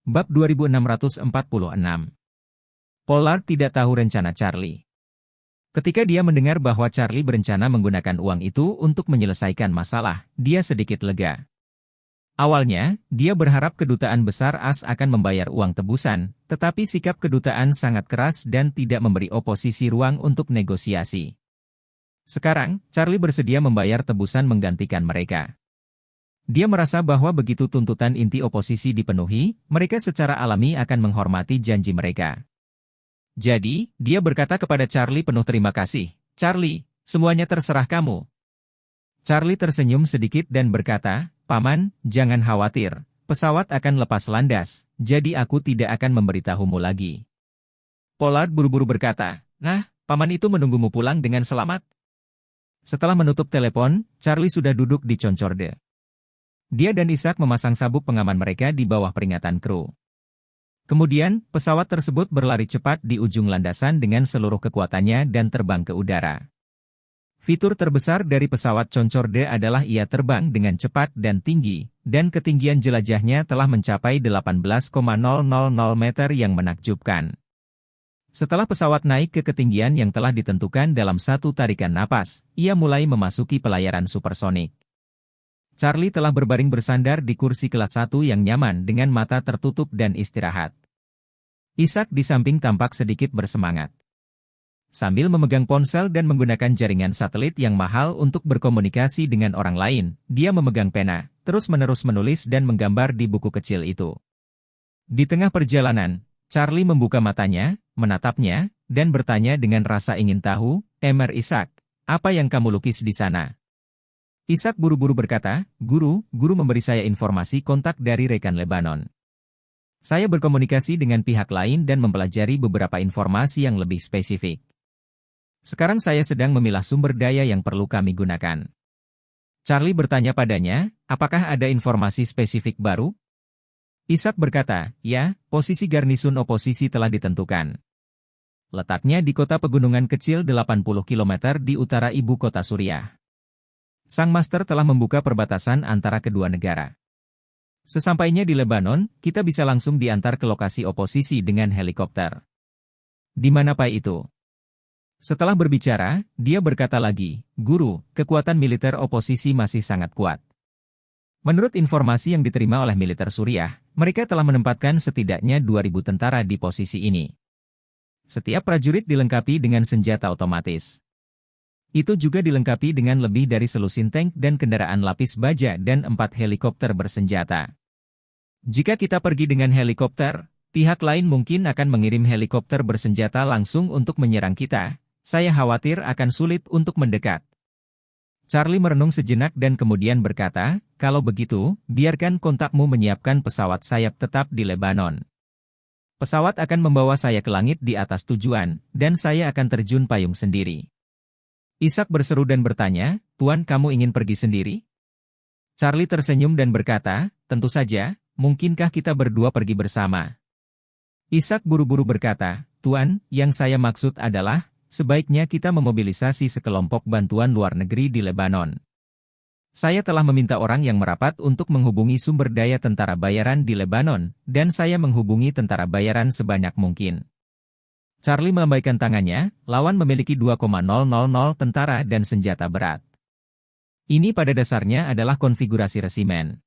Bab 2646. Pollard tidak tahu rencana Charlie. Ketika dia mendengar bahwa Charlie berencana menggunakan uang itu untuk menyelesaikan masalah, dia sedikit lega. Awalnya, dia berharap kedutaan besar AS akan membayar uang tebusan, tetapi sikap kedutaan sangat keras dan tidak memberi oposisi ruang untuk negosiasi. Sekarang, Charlie bersedia membayar tebusan menggantikan mereka. Dia merasa bahwa begitu tuntutan inti oposisi dipenuhi, mereka secara alami akan menghormati janji mereka. Jadi, dia berkata kepada Charlie penuh terima kasih, "Charlie, semuanya terserah kamu." Charlie tersenyum sedikit dan berkata, "Paman, jangan khawatir, pesawat akan lepas landas, jadi aku tidak akan memberitahumu lagi." Pollard buru-buru berkata, "Nah, paman itu menunggumu pulang dengan selamat." Setelah menutup telepon, Charlie sudah duduk di Concorde. Dia dan Isaac memasang sabuk pengaman mereka di bawah peringatan kru. Kemudian, pesawat tersebut berlari cepat di ujung landasan dengan seluruh kekuatannya dan terbang ke udara. Fitur terbesar dari pesawat Concorde adalah ia terbang dengan cepat dan tinggi, dan ketinggian jelajahnya telah mencapai 18,000 meter yang menakjubkan. Setelah pesawat naik ke ketinggian yang telah ditentukan dalam satu tarikan napas, ia mulai memasuki pelayaran supersonik. Charlie telah berbaring bersandar di kursi kelas 1 yang nyaman dengan mata tertutup dan istirahat. Isaac di samping tampak sedikit bersemangat. Sambil memegang ponsel dan menggunakan jaringan satelit yang mahal untuk berkomunikasi dengan orang lain, dia memegang pena, terus-menerus menulis dan menggambar di buku kecil itu. Di tengah perjalanan, Charlie membuka matanya, menatapnya, dan bertanya dengan rasa ingin tahu, Isaac, apa yang kamu lukis di sana?" Isaac buru-buru berkata, Guru memberi saya informasi kontak dari rekan Lebanon. Saya berkomunikasi dengan pihak lain dan mempelajari beberapa informasi yang lebih spesifik. Sekarang saya sedang memilah sumber daya yang perlu kami gunakan." Charlie bertanya padanya, "Apakah ada informasi spesifik baru?" Isaac berkata, "Ya, posisi garnisun oposisi telah ditentukan. Letaknya di kota pegunungan kecil 80 km di utara ibu kota Suriah. Sang Master telah membuka perbatasan antara kedua negara. Sesampainya di Lebanon, kita bisa langsung diantar ke lokasi oposisi dengan helikopter." "Di mana Pak itu?" Setelah berbicara, dia berkata lagi, "Guru, kekuatan militer oposisi masih sangat kuat. Menurut informasi yang diterima oleh militer Suriah, mereka telah menempatkan setidaknya 2.000 tentara di posisi ini. Setiap prajurit dilengkapi dengan senjata otomatis. Itu juga dilengkapi dengan lebih dari selusin tank dan kendaraan lapis baja dan 4 helikopter bersenjata. Jika kita pergi dengan helikopter, pihak lain mungkin akan mengirim helikopter bersenjata langsung untuk menyerang kita. Saya khawatir akan sulit untuk mendekat." Charlie merenung sejenak dan kemudian berkata, "Kalau begitu, biarkan kontakmu menyiapkan pesawat sayap tetap di Lebanon. Pesawat akan membawa saya ke langit di atas tujuan, dan saya akan terjun payung sendiri." Isaac berseru dan bertanya, "Tuan, kamu ingin pergi sendiri?" Charlie tersenyum dan berkata, "Tentu saja, mungkinkah kita berdua pergi bersama?" Isaac buru-buru berkata, "Tuan, yang saya maksud adalah, sebaiknya kita memobilisasi sekelompok bantuan luar negeri di Lebanon. Saya telah meminta orang yang merapat untuk menghubungi sumber daya tentara bayaran di Lebanon, dan saya menghubungi tentara bayaran sebanyak mungkin." Charlie melambaikan tangannya, lawan memiliki 2,000 tentara dan senjata berat. Ini pada dasarnya adalah konfigurasi resimen.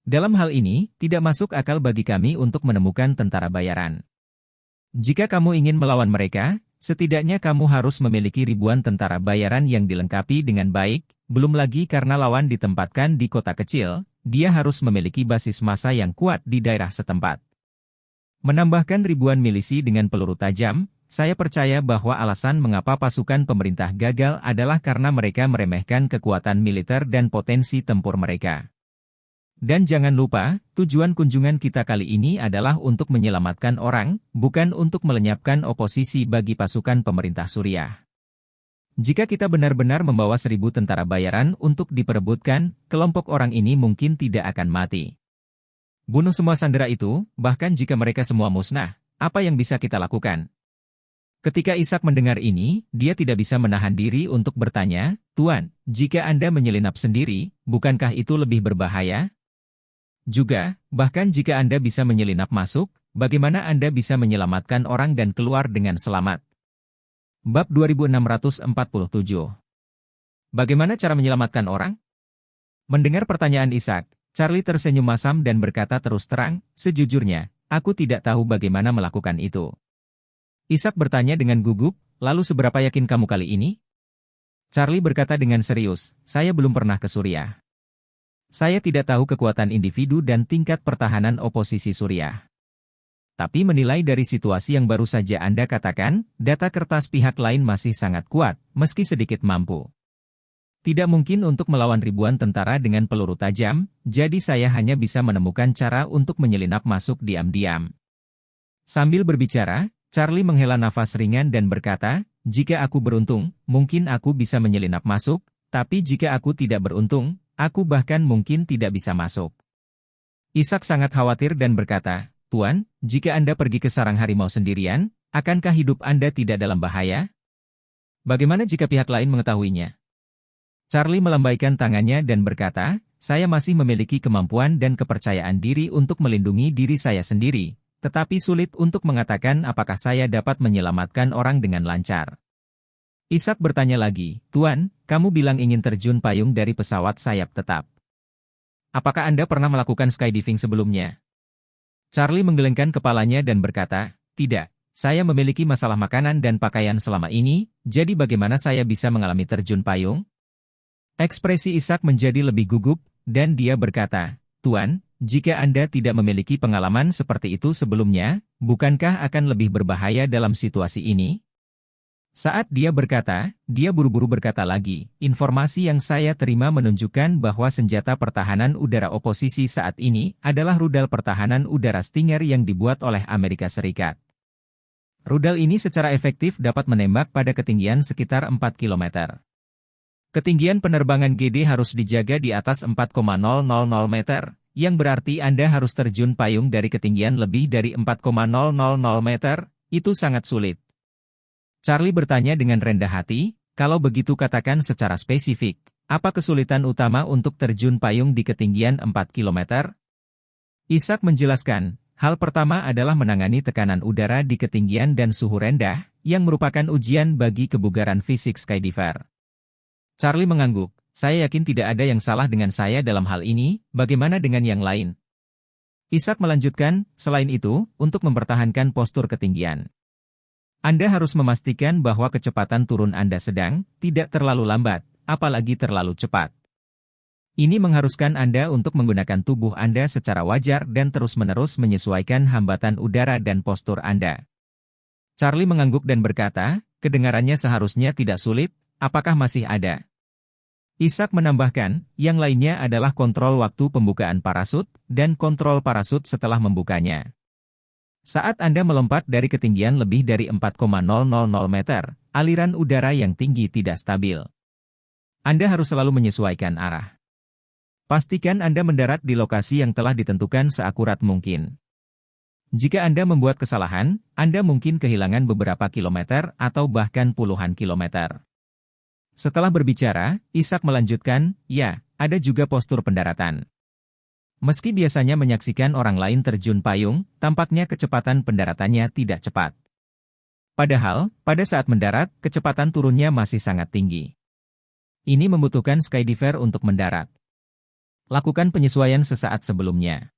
Dalam hal ini, tidak masuk akal bagi kami untuk menemukan tentara bayaran. Jika kamu ingin melawan mereka, setidaknya kamu harus memiliki ribuan tentara bayaran yang dilengkapi dengan baik, belum lagi karena lawan ditempatkan di kota kecil, dia harus memiliki basis massa yang kuat di daerah setempat. Menambahkan ribuan milisi dengan peluru tajam, saya percaya bahwa alasan mengapa pasukan pemerintah gagal adalah karena mereka meremehkan kekuatan militer dan potensi tempur mereka. Dan jangan lupa, tujuan kunjungan kita kali ini adalah untuk menyelamatkan orang, bukan untuk melenyapkan oposisi bagi pasukan pemerintah Suriah. Jika kita benar-benar membawa 1.000 tentara bayaran untuk diperebutkan, kelompok orang ini mungkin tidak akan mati. Bunuh semua sandera itu, bahkan jika mereka semua musnah, apa yang bisa kita lakukan?" Ketika Isaac mendengar ini, dia tidak bisa menahan diri untuk bertanya, "Tuan, jika Anda menyelinap sendiri, bukankah itu lebih berbahaya?" Juga, bahkan jika Anda bisa menyelinap masuk, bagaimana Anda bisa menyelamatkan orang dan keluar dengan selamat? Bab 2647. Bagaimana cara menyelamatkan orang? Mendengar pertanyaan Ishak, Charlie tersenyum masam dan berkata terus terang, sejujurnya, aku tidak tahu bagaimana melakukan itu. Ishak bertanya dengan gugup, lalu seberapa yakin kamu kali ini? Charlie berkata dengan serius, saya belum pernah ke Suriah. Saya tidak tahu kekuatan individu dan tingkat pertahanan oposisi Suriah. Tapi menilai dari situasi yang baru saja Anda katakan, data kertas pihak lain masih sangat kuat, meski sedikit mampu. Tidak mungkin untuk melawan ribuan tentara dengan peluru tajam, jadi saya hanya bisa menemukan cara untuk menyelinap masuk diam-diam. Sambil berbicara, Charlie menghela nafas ringan dan berkata, jika aku beruntung, mungkin aku bisa menyelinap masuk, tapi jika aku tidak beruntung, aku bahkan mungkin tidak bisa masuk. Ishak sangat khawatir dan berkata, Tuan, jika Anda pergi ke sarang harimau sendirian, akankah hidup Anda tidak dalam bahaya? Bagaimana jika pihak lain mengetahuinya? Charlie melambaikan tangannya dan berkata, saya masih memiliki kemampuan dan kepercayaan diri untuk melindungi diri saya sendiri, tetapi sulit untuk mengatakan apakah saya dapat menyelamatkan orang dengan lancar. Ishak bertanya lagi, Tuan, kamu bilang ingin terjun payung dari pesawat sayap tetap. Apakah Anda pernah melakukan skydiving sebelumnya? Charlie menggelengkan kepalanya dan berkata, tidak, saya memiliki masalah makanan dan pakaian selama ini, jadi bagaimana saya bisa mengalami terjun payung? Ekspresi Ishak menjadi lebih gugup, dan dia berkata, Tuan, jika Anda tidak memiliki pengalaman seperti itu sebelumnya, bukankah akan lebih berbahaya dalam situasi ini? Saat dia berkata, dia buru-buru berkata lagi, informasi yang saya terima menunjukkan bahwa senjata pertahanan udara oposisi saat ini adalah rudal pertahanan udara Stinger yang dibuat oleh Amerika Serikat. Rudal ini secara efektif dapat menembak pada ketinggian sekitar 4 km. Ketinggian penerbangan GD harus dijaga di atas 4,000 meter, yang berarti Anda harus terjun payung dari ketinggian lebih dari 4,000 meter, itu sangat sulit. Charlie bertanya dengan rendah hati, kalau begitu katakan secara spesifik, apa kesulitan utama untuk terjun payung di ketinggian 4 km? Ishak menjelaskan, hal pertama adalah menangani tekanan udara di ketinggian dan suhu rendah, yang merupakan ujian bagi kebugaran fisik skydiver. Charlie mengangguk, saya yakin tidak ada yang salah dengan saya dalam hal ini, bagaimana dengan yang lain? Ishak melanjutkan, selain itu, untuk mempertahankan postur ketinggian. Anda harus memastikan bahwa kecepatan turun Anda sedang, tidak terlalu lambat, apalagi terlalu cepat. Ini mengharuskan Anda untuk menggunakan tubuh Anda secara wajar dan terus-menerus menyesuaikan hambatan udara dan postur Anda. Charlie mengangguk dan berkata, kedengarannya seharusnya tidak sulit, apakah masih ada? Ishak menambahkan, yang lainnya adalah kontrol waktu pembukaan parasut, dan kontrol parasut setelah membukanya. Saat Anda melompat dari ketinggian lebih dari 4,000 meter, aliran udara yang tinggi tidak stabil. Anda harus selalu menyesuaikan arah. Pastikan Anda mendarat di lokasi yang telah ditentukan seakurat mungkin. Jika Anda membuat kesalahan, Anda mungkin kehilangan beberapa kilometer atau bahkan puluhan kilometer. Setelah berbicara, Ishak melanjutkan, ya, ada juga postur pendaratan. Meski biasanya menyaksikan orang lain terjun payung, tampaknya kecepatan pendaratannya tidak cepat. Padahal, pada saat mendarat, kecepatan turunnya masih sangat tinggi. Ini membutuhkan skydiver untuk mendarat. Lakukan penyesuaian sesaat sebelumnya.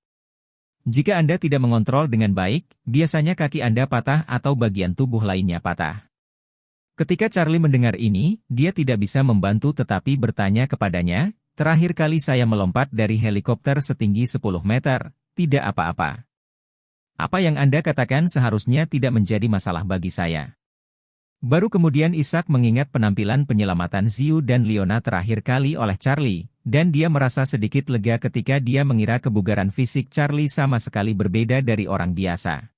Jika Anda tidak mengontrol dengan baik, biasanya kaki Anda patah atau bagian tubuh lainnya patah. Ketika Charlie mendengar ini, dia tidak bisa membantu tetapi bertanya kepadanya, terakhir kali saya melompat dari helikopter setinggi 10 meter, tidak apa-apa. Apa yang Anda katakan seharusnya tidak menjadi masalah bagi saya. Baru kemudian Ishak mengingat penampilan penyelamatan Ziu dan Leona terakhir kali oleh Charlie, dan dia merasa sedikit lega ketika dia mengira kebugaran fisik Charlie sama sekali berbeda dari orang biasa.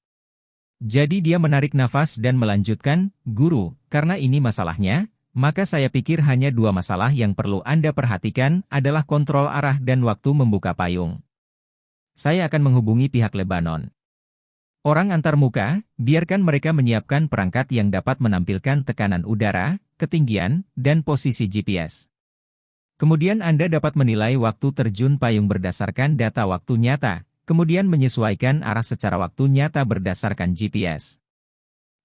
Jadi dia menarik nafas dan melanjutkan, Guru, karena ini masalahnya, maka saya pikir hanya dua masalah yang perlu Anda perhatikan adalah kontrol arah dan waktu membuka payung. Saya akan menghubungi pihak Lebanon. Orang antarmuka, biarkan mereka menyiapkan perangkat yang dapat menampilkan tekanan udara, ketinggian, dan posisi GPS. Kemudian Anda dapat menilai waktu terjun payung berdasarkan data waktu nyata, kemudian menyesuaikan arah secara waktu nyata berdasarkan GPS.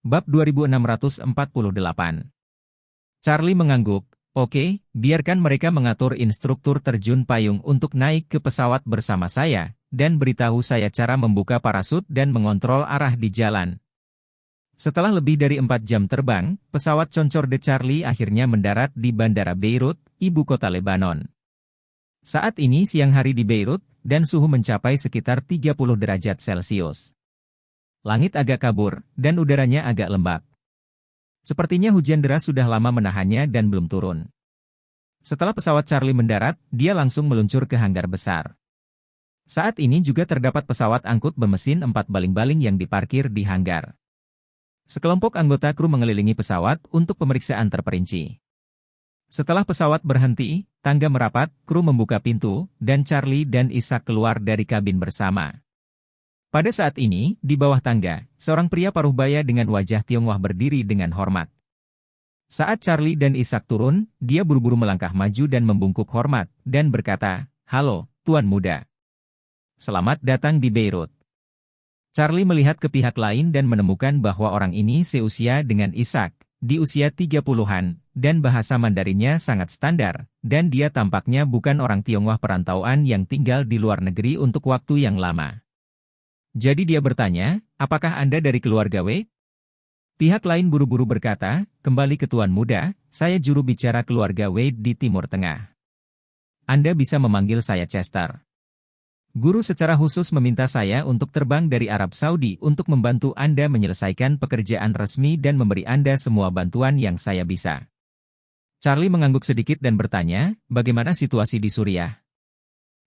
Bab 2648. Charlie mengangguk. Oke, biarkan mereka mengatur instruktur terjun payung untuk naik ke pesawat bersama saya, dan beritahu saya cara membuka parasut dan mengontrol arah di jalan. Setelah lebih dari 4 jam terbang, pesawat Concorde Charlie akhirnya mendarat di Bandara Beirut, ibu kota Lebanon. Saat ini siang hari di Beirut, dan suhu mencapai sekitar 30 derajat Celcius. Langit agak kabur, dan udaranya agak lembab. Sepertinya hujan deras sudah lama menahannya dan belum turun. Setelah pesawat Charlie mendarat, dia langsung meluncur ke hanggar besar. Saat ini juga terdapat pesawat angkut bermesin 4 baling-baling yang diparkir di hanggar. Sekelompok anggota kru mengelilingi pesawat untuk pemeriksaan terperinci. Setelah pesawat berhenti, tangga merapat, kru membuka pintu, dan Charlie dan Ishak keluar dari kabin bersama. Pada saat ini, di bawah tangga, seorang pria paruh baya dengan wajah Tionghoa berdiri dengan hormat. Saat Charlie dan Ishak turun, dia buru-buru melangkah maju dan membungkuk hormat, dan berkata, "Halo, Tuan Muda. Selamat datang di Beirut." Charlie melihat ke pihak lain dan menemukan bahwa orang ini seusia dengan Ishak, di usia 30-an, dan bahasa Mandarinnya sangat standar, dan dia tampaknya bukan orang Tionghoa perantauan yang tinggal di luar negeri untuk waktu yang lama. Jadi dia bertanya, "Apakah Anda dari keluarga Wei?" Pihak lain buru-buru berkata, "Kembali ke Tuan Muda, saya juru bicara keluarga Wei di Timur Tengah. Anda bisa memanggil saya Chester. Guru secara khusus meminta saya untuk terbang dari Arab Saudi untuk membantu Anda menyelesaikan pekerjaan resmi dan memberi Anda semua bantuan yang saya bisa." Charlie mengangguk sedikit dan bertanya, "Bagaimana situasi di Suriah?"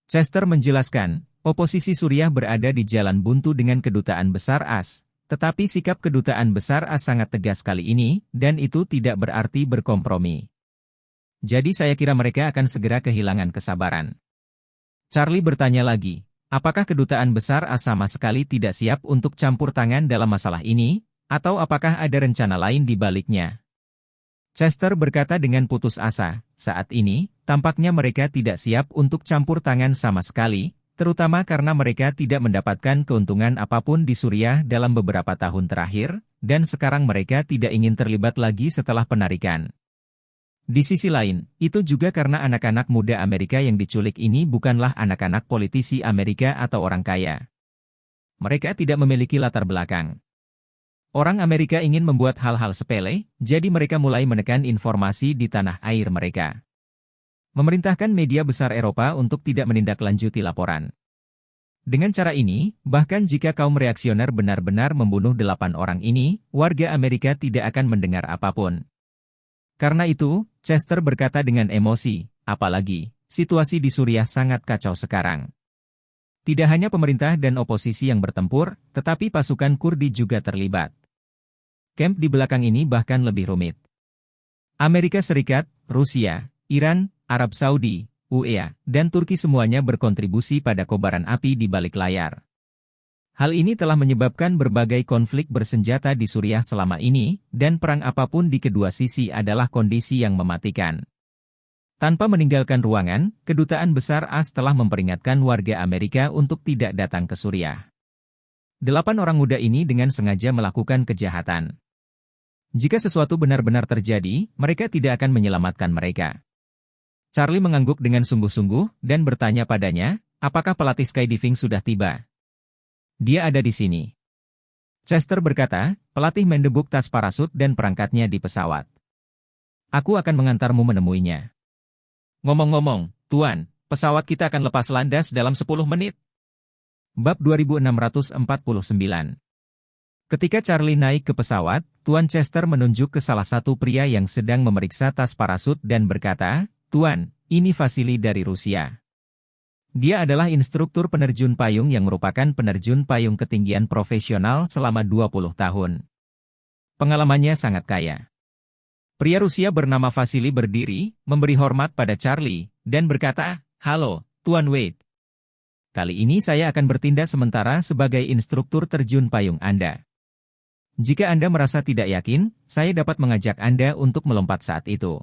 Chester menjelaskan, oposisi Suriah berada di jalan buntu dengan kedutaan besar AS, tetapi sikap kedutaan besar AS sangat tegas kali ini, dan itu tidak berarti berkompromi. Jadi saya kira mereka akan segera kehilangan kesabaran. Charlie bertanya lagi, apakah kedutaan besar AS sama sekali tidak siap untuk campur tangan dalam masalah ini, atau apakah ada rencana lain di baliknya? Chester berkata dengan putus asa, saat ini, tampaknya mereka tidak siap untuk campur tangan sama sekali, terutama karena mereka tidak mendapatkan keuntungan apapun di Suriah dalam beberapa tahun terakhir, dan sekarang mereka tidak ingin terlibat lagi setelah penarikan. Di sisi lain, itu juga karena anak-anak muda Amerika yang diculik ini bukanlah anak-anak politisi Amerika atau orang kaya. Mereka tidak memiliki latar belakang. Orang Amerika ingin membuat hal-hal sepele, jadi mereka mulai menekan informasi di tanah air mereka. Memerintahkan media besar Eropa untuk tidak menindaklanjuti laporan. Dengan cara ini, bahkan jika kaum reaksioner benar-benar membunuh 8 orang ini, warga Amerika tidak akan mendengar apapun. Karena itu, Chester berkata dengan emosi, apalagi, situasi di Suriah sangat kacau sekarang. Tidak hanya pemerintah dan oposisi yang bertempur, tetapi pasukan Kurdi juga terlibat. Camp di belakang ini bahkan lebih rumit. Amerika Serikat, Rusia, Iran, Arab Saudi, UEA, dan Turki semuanya berkontribusi pada kobaran api di balik layar. Hal ini telah menyebabkan berbagai konflik bersenjata di Suriah selama ini, dan perang apapun di kedua sisi adalah kondisi yang mematikan. Tanpa meninggalkan ruangan, Kedutaan Besar AS telah memperingatkan warga Amerika untuk tidak datang ke Suriah. 8 orang muda ini dengan sengaja melakukan kejahatan. Jika sesuatu benar-benar terjadi, mereka tidak akan menyelamatkan mereka. Charlie mengangguk dengan sungguh-sungguh, dan bertanya padanya, apakah pelatih skydiving sudah tiba? Dia ada di sini. Chester berkata, pelatih mendebuk tas parasut dan perangkatnya di pesawat. Aku akan mengantarmu menemuinya. Ngomong-ngomong, Tuan, pesawat kita akan lepas landas dalam 10 menit. Bab 2649. Ketika Charlie naik ke pesawat, Tuan Chester menunjuk ke salah satu pria yang sedang memeriksa tas parasut dan berkata, "Tuan, ini Vasily dari Rusia. Dia adalah instruktur penerjun payung yang merupakan penerjun payung ketinggian profesional selama 20 tahun. Pengalamannya sangat kaya." Pria Rusia bernama Vasily berdiri, memberi hormat pada Charlie, dan berkata, "Halo, Tuan Wade. Kali ini saya akan bertindak sementara sebagai instruktur terjun payung Anda. Jika Anda merasa tidak yakin, saya dapat mengajak Anda untuk melompat saat itu."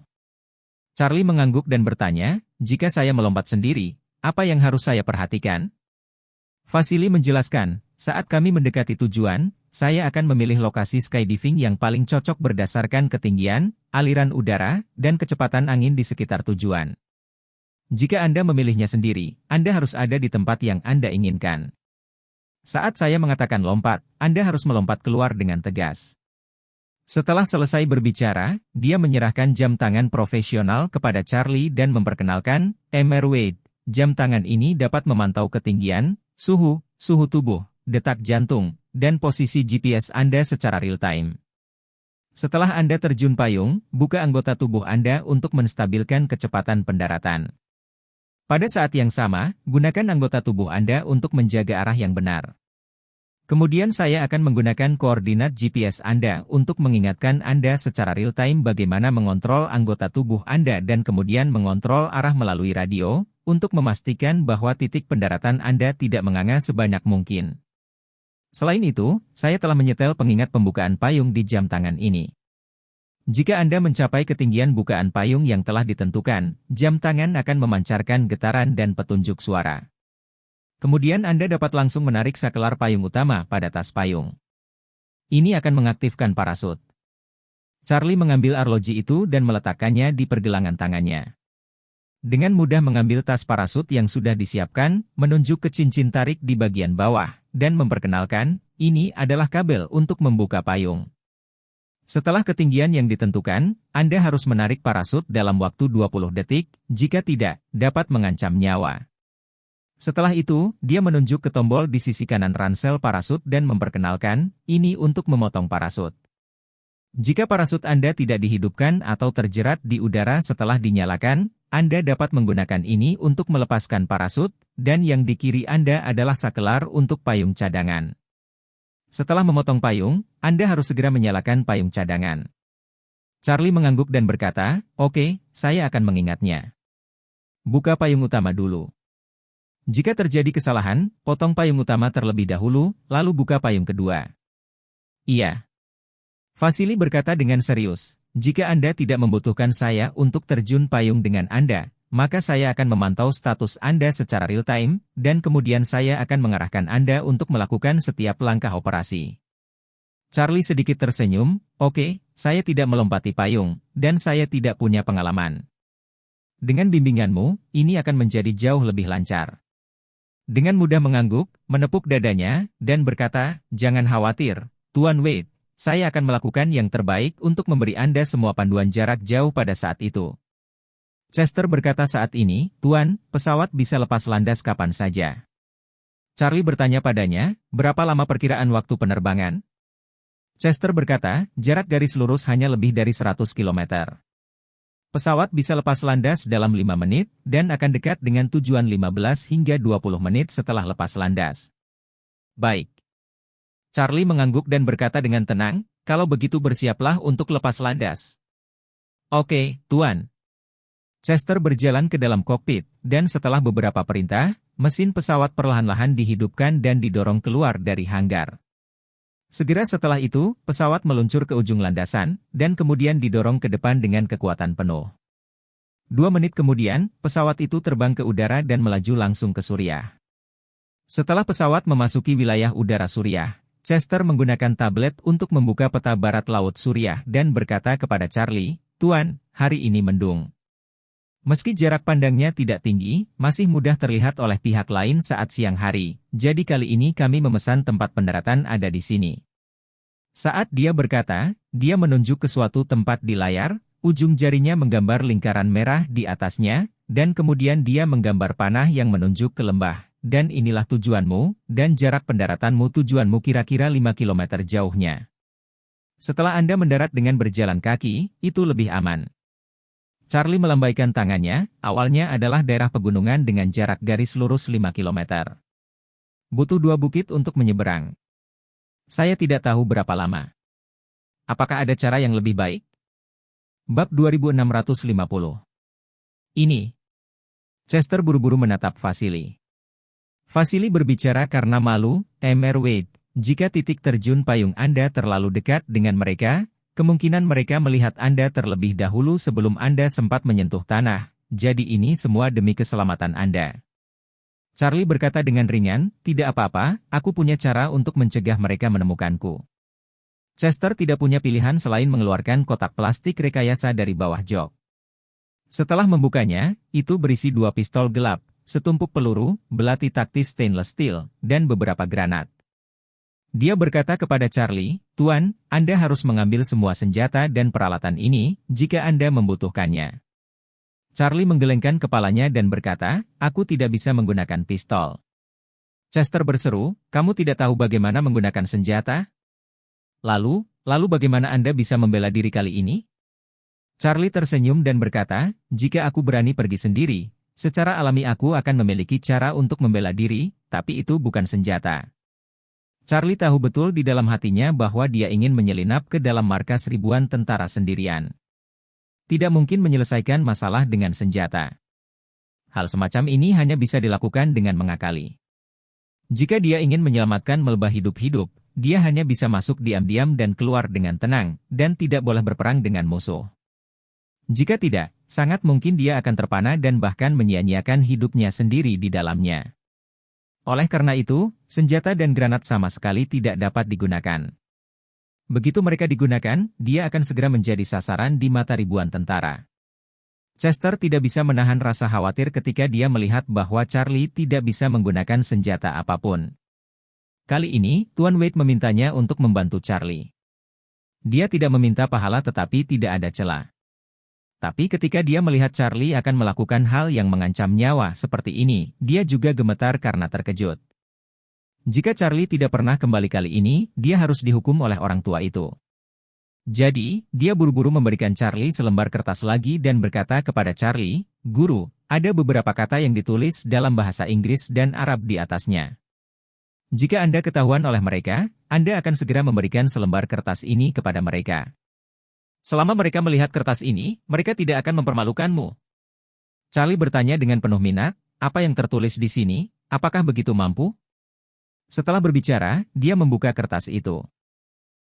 Charlie mengangguk dan bertanya, jika saya melompat sendiri, apa yang harus saya perhatikan? Vasily menjelaskan, saat kami mendekati tujuan, saya akan memilih lokasi skydiving yang paling cocok berdasarkan ketinggian, aliran udara, dan kecepatan angin di sekitar tujuan. Jika Anda memilihnya sendiri, Anda harus ada di tempat yang Anda inginkan. Saat saya mengatakan lompat, Anda harus melompat keluar dengan tegas. Setelah selesai berbicara, dia menyerahkan jam tangan profesional kepada Charlie dan memperkenalkan, MR Wade. Jam tangan ini dapat memantau ketinggian, suhu tubuh, detak jantung, dan posisi GPS Anda secara real-time. Setelah Anda terjun payung, buka anggota tubuh Anda untuk menstabilkan kecepatan pendaratan. Pada saat yang sama, gunakan anggota tubuh Anda untuk menjaga arah yang benar. Kemudian saya akan menggunakan koordinat GPS Anda untuk mengingatkan Anda secara real-time bagaimana mengontrol anggota tubuh Anda dan kemudian mengontrol arah melalui radio, untuk memastikan bahwa titik pendaratan Anda tidak menganga sebanyak mungkin. Selain itu, saya telah menyetel pengingat pembukaan payung di jam tangan ini. Jika Anda mencapai ketinggian bukaan payung yang telah ditentukan, jam tangan akan memancarkan getaran dan petunjuk suara. Kemudian Anda dapat langsung menarik sakelar payung utama pada tas payung. Ini akan mengaktifkan parasut. Charlie mengambil arloji itu dan meletakkannya di pergelangan tangannya. Dengan mudah mengambil tas parasut yang sudah disiapkan, menunjuk ke cincin tarik di bagian bawah, dan memperkenalkan, ini adalah kabel untuk membuka payung. Setelah ketinggian yang ditentukan, Anda harus menarik parasut dalam waktu 20 detik, jika tidak, dapat mengancam nyawa. Setelah itu, dia menunjuk ke tombol di sisi kanan ransel parasut dan memperkenalkan, ini untuk memotong parasut. Jika parasut Anda tidak dihidupkan atau terjerat di udara setelah dinyalakan, Anda dapat menggunakan ini untuk melepaskan parasut, dan yang di kiri Anda adalah sakelar untuk payung cadangan. Setelah memotong payung, Anda harus segera menyalakan payung cadangan. Charlie mengangguk dan berkata, oke, saya akan mengingatnya. Buka payung utama dulu. Jika terjadi kesalahan, potong payung utama terlebih dahulu, lalu buka payung kedua. Iya. Vasily berkata dengan serius, jika Anda tidak membutuhkan saya untuk terjun payung dengan Anda, maka saya akan memantau status Anda secara real-time, dan kemudian saya akan mengarahkan Anda untuk melakukan setiap langkah operasi. Charlie sedikit tersenyum, oke, saya tidak melompati payung, dan saya tidak punya pengalaman. Dengan bimbinganmu, ini akan menjadi jauh lebih lancar. Dengan mudah mengangguk, menepuk dadanya, dan berkata, jangan khawatir, Tuan Wade, saya akan melakukan yang terbaik untuk memberi Anda semua panduan jarak jauh pada saat itu. Chester berkata saat ini, Tuan, pesawat bisa lepas landas kapan saja. Charlie bertanya padanya, berapa lama perkiraan waktu penerbangan? Chester berkata, jarak garis lurus hanya lebih dari 100 km. Pesawat bisa lepas landas dalam 5 menit, dan akan dekat dengan tujuan 15 hingga 20 menit setelah lepas landas. Baik. Charlie mengangguk dan berkata dengan tenang, kalau begitu bersiaplah untuk lepas landas. Oke, Tuan. Chester berjalan ke dalam kokpit, dan setelah beberapa perintah, mesin pesawat perlahan-lahan dihidupkan dan didorong keluar dari hanggar. Segera setelah itu, pesawat meluncur ke ujung landasan, dan kemudian didorong ke depan dengan kekuatan penuh. 2 menit kemudian, pesawat itu terbang ke udara dan melaju langsung ke Suriah. Setelah pesawat memasuki wilayah udara Suriah, Chester menggunakan tablet untuk membuka peta barat laut Suriah dan berkata kepada Charlie, Tuan, hari ini mendung. Meski jarak pandangnya tidak tinggi, masih mudah terlihat oleh pihak lain saat siang hari, jadi kali ini kami memesan tempat pendaratan ada di sini. Saat dia berkata, dia menunjuk ke suatu tempat di layar, ujung jarinya menggambar lingkaran merah di atasnya, dan kemudian dia menggambar panah yang menunjuk ke lembah, dan inilah tujuanmu, dan jarak pendaratanmu tujuanmu kira-kira 5 km jauhnya. Setelah Anda mendarat dengan berjalan kaki, itu lebih aman. Charlie melambaikan tangannya, awalnya adalah daerah pegunungan dengan jarak garis lurus 5 km. Butuh 2 bukit untuk menyeberang. Saya tidak tahu berapa lama. Apakah ada cara yang lebih baik? Bab 2650. Ini. Chester buru-buru menatap Vasily. Vasily berbicara karena malu, Mr. Wade, jika titik terjun payung Anda terlalu dekat dengan mereka, kemungkinan mereka melihat Anda terlebih dahulu sebelum Anda sempat menyentuh tanah, jadi ini semua demi keselamatan Anda. Charlie berkata dengan ringan, tidak apa-apa, aku punya cara untuk mencegah mereka menemukanku. Chester tidak punya pilihan selain mengeluarkan kotak plastik rekayasa dari bawah jok. Setelah membukanya, itu berisi 2 pistol gelap, setumpuk peluru, belati taktis stainless steel, dan beberapa granat. Dia berkata kepada Charlie, Tuan, Anda harus mengambil semua senjata dan peralatan ini, jika Anda membutuhkannya. Charlie menggelengkan kepalanya dan berkata, aku tidak bisa menggunakan pistol. Chester berseru, kamu tidak tahu bagaimana menggunakan senjata? Lalu bagaimana Anda bisa membela diri kali ini? Charlie tersenyum dan berkata, jika aku berani pergi sendiri, secara alami aku akan memiliki cara untuk membela diri, tapi itu bukan senjata. Charlie tahu betul di dalam hatinya bahwa dia ingin menyelinap ke dalam markas ribuan tentara sendirian. Tidak mungkin menyelesaikan masalah dengan senjata. Hal semacam ini hanya bisa dilakukan dengan mengakali. Jika dia ingin menyelamatkan melebah hidup-hidup, dia hanya bisa masuk diam-diam dan keluar dengan tenang, dan tidak boleh berperang dengan musuh. Jika tidak, sangat mungkin dia akan terpana dan bahkan menyia-nyiakan hidupnya sendiri di dalamnya. Oleh karena itu, senjata dan granat sama sekali tidak dapat digunakan. Begitu mereka digunakan, dia akan segera menjadi sasaran di mata ribuan tentara. Chester tidak bisa menahan rasa khawatir ketika dia melihat bahwa Charlie tidak bisa menggunakan senjata apapun. Kali ini, Tuan Wade memintanya untuk membantu Charlie. Dia tidak meminta pahala tetapi tidak ada celah. Tapi ketika dia melihat Charlie akan melakukan hal yang mengancam nyawa seperti ini, dia juga gemetar karena terkejut. Jika Charlie tidak pernah kembali kali ini, dia harus dihukum oleh orang tua itu. Jadi, dia buru-buru memberikan Charlie selembar kertas lagi dan berkata kepada Charlie, Guru, ada beberapa kata yang ditulis dalam bahasa Inggris dan Arab di atasnya. Jika Anda ketahuan oleh mereka, Anda akan segera memberikan selembar kertas ini kepada mereka. Selama mereka melihat kertas ini, mereka tidak akan mempermalukanmu. Charlie bertanya dengan penuh minat, apa yang tertulis di sini, apakah begitu mampu? Setelah berbicara, dia membuka kertas itu.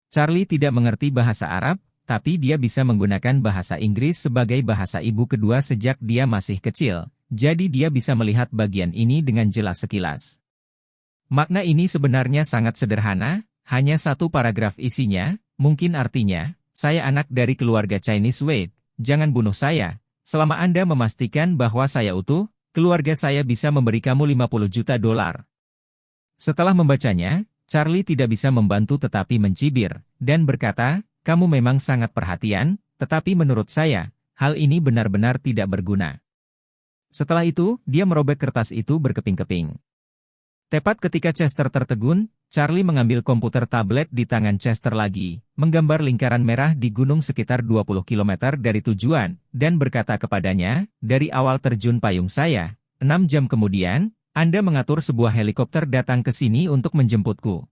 Charlie tidak mengerti bahasa Arab, tapi dia bisa menggunakan bahasa Inggris sebagai bahasa ibu kedua sejak dia masih kecil, jadi dia bisa melihat bagian ini dengan jelas sekilas. Makna ini sebenarnya sangat sederhana, hanya satu paragraf isinya, mungkin artinya, saya anak dari keluarga Chinese Wade, jangan bunuh saya, selama Anda memastikan bahwa saya utuh, keluarga saya bisa memberi kamu $50 juta. Setelah membacanya, Charlie tidak bisa membantu tetapi mencibir, dan berkata, kamu memang sangat perhatian, tetapi menurut saya, hal ini benar-benar tidak berguna. Setelah itu, dia merobek kertas itu berkeping-keping. Tepat ketika Chester tertegun, Charlie mengambil komputer tablet di tangan Chester lagi, menggambar lingkaran merah di gunung sekitar 20 km dari tujuan, dan berkata kepadanya, dari awal terjun payung saya, 6 jam kemudian, Anda mengatur sebuah helikopter datang ke sini untuk menjemputku.